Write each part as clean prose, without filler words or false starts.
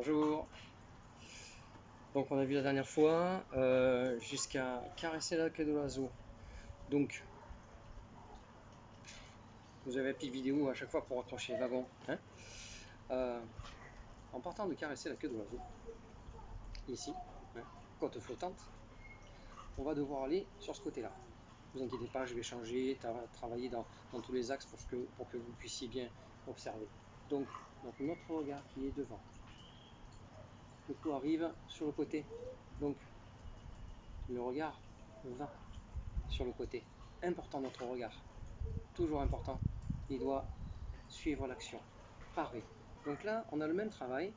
Bonjour. Donc on a vu la dernière fois jusqu'à caresser la queue de l'oiseau. Donc vous avez la petite vidéo à chaque fois pour accrocher les wagons. Hein. En partant de caresser la queue de l'oiseau, ici, hein, côte flottante, on va devoir aller sur ce côté-là. Ne vous inquiétez pas, je vais changer, travailler dans tous les axes pour que vous puissiez bien observer. Donc notre regard qui est devant. Le coup arrive sur le côté. Donc le regard va sur le côté. Important notre regard. Toujours important. Il doit suivre l'action. Pareil. Donc là, on a le même travail.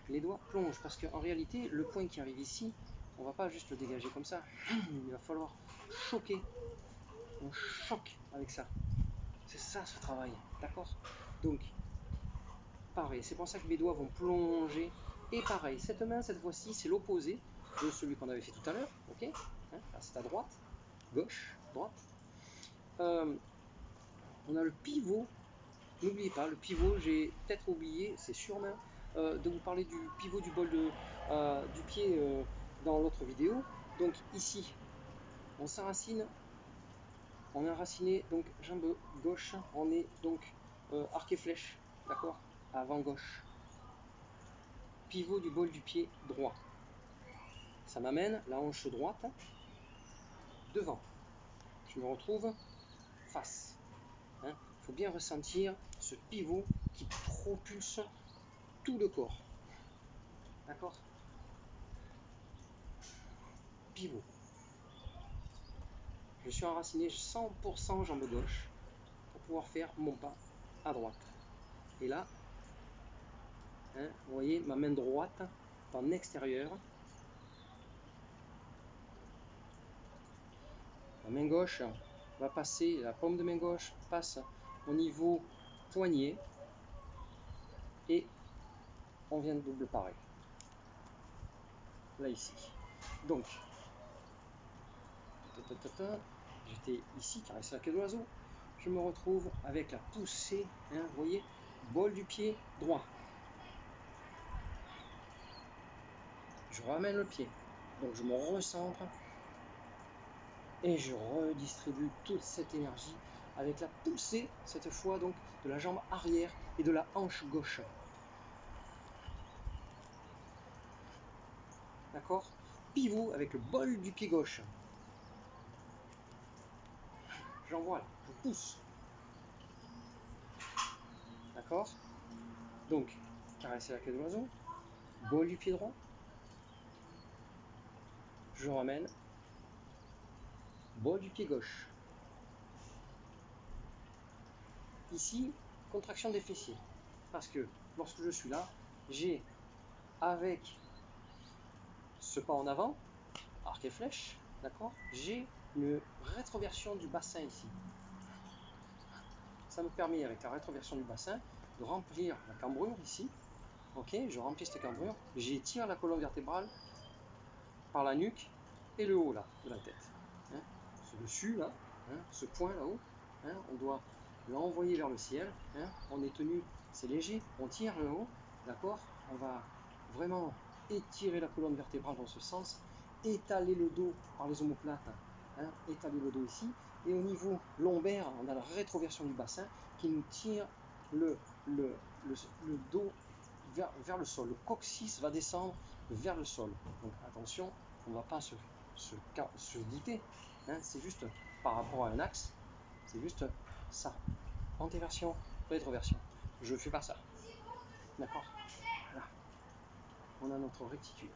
Les doigts plongent parce qu'en réalité, le point qui arrive ici, on ne va pas juste le dégager comme ça. Il va falloir choquer. On choque avec ça. C'est ça ce travail. D'accord? Donc, pareil. C'est pour ça que mes doigts vont plonger. Et pareil, cette main, cette fois-ci, c'est l'opposé de celui qu'on avait fait tout à l'heure. Ok, hein, là, c'est à droite, gauche, droite. On a le pivot. N'oubliez pas, le pivot, j'ai peut-être oublié, c'est sûr même, de vous parler du pivot du bol du pied dans l'autre vidéo. Donc ici, on s'enracine, on est enraciné, donc jambe gauche, on est donc arc et flèche, d'accord, avant gauche. Pivot du bol du pied droit. Ça m'amène la hanche droite devant. Je me retrouve face. Il faut bien ressentir ce pivot qui propulse tout le corps. D'accord? Pivot. Je suis enraciné 100% jambe gauche pour pouvoir faire mon pas à droite. Et là, hein, vous voyez ma main droite en extérieur. La main gauche va passer, la paume de main gauche passe au niveau poignet. Et on vient de double pareil. Là ici. Donc, j'étais ici, caresser la queue de l'oiseau. Je me retrouve avec la poussée, hein, vous voyez, bol du pied droit. Je ramène le pied, donc je me recentre et je redistribue toute cette énergie avec la poussée, cette fois donc de la jambe arrière et de la hanche gauche. D'accord? Pivot avec le bol du pied gauche. J'envoie là, je pousse. D'accord? Donc, caresser la queue de l'oiseau, bol du pied droit, je ramène, bol du pied gauche. Ici, contraction des fessiers. Parce que lorsque je suis là, j'ai avec ce pas en avant, arc et flèche, d'accord, j'ai une rétroversion du bassin ici. Ça me permet avec la rétroversion du bassin de remplir la cambrure ici. Ok, je remplis cette cambrure, j'étire la colonne vertébrale par la nuque et le haut là de la tête. Hein, ce dessus là, hein, ce point là-haut, hein, on doit l'envoyer vers le ciel. Hein, on est tenu, c'est léger, on tire le haut, d'accord. On va vraiment étirer la colonne vertébrale dans ce sens, étaler le dos par les omoplates, hein, étaler le dos ici. Et au niveau lombaire, on a la rétroversion du bassin qui nous tire le dos vers le sol. Le coccyx va descendre vers le sol. Donc attention, on ne va pas se douter. Hein, c'est juste par rapport à un axe. C'est juste ça. Antéversion, rétroversion. Je ne fais pas ça. D'accord? Voilà. On a notre réticule.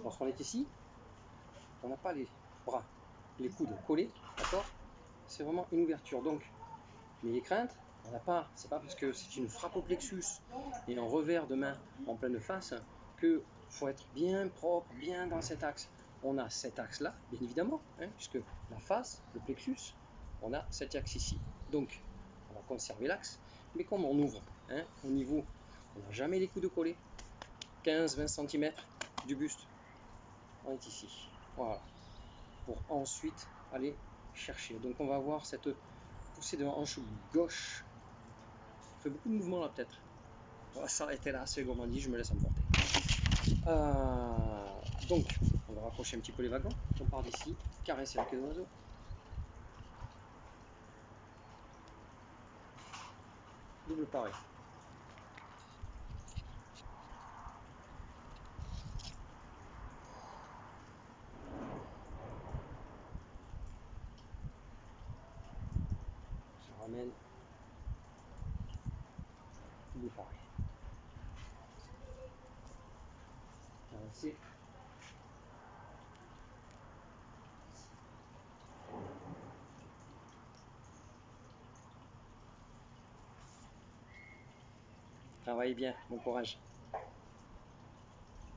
Lorsqu'on est ici, on n'a pas les bras, les coudes collés. D'accord? C'est vraiment une ouverture. Donc, n'ayez crainte. On n'a pas, c'est pas parce que c'est une frappe au plexus et un revers de main en pleine face que faut être bien propre, bien dans cet axe. On a cet axe-là, bien évidemment, hein, puisque la face, le plexus, on a cet axe ici. Donc, on va conserver l'axe, mais comme on ouvre, hein, au niveau, on n'a jamais les coudes collés, 15-20 cm du buste, on est ici. Voilà. Pour ensuite aller chercher. Donc, on va avoir cette poussée de hanche gauche. On fait beaucoup de mouvements là peut-être. On va s'arrêter là, c'est comme on dit, je me laisse emporter. Donc, on va rapprocher un petit peu les wagons. On part d'ici, caresser la queue d'oiseau. Double pareil. Je ramène. Double pareil. Caresser. Travaillez bien, bon courage.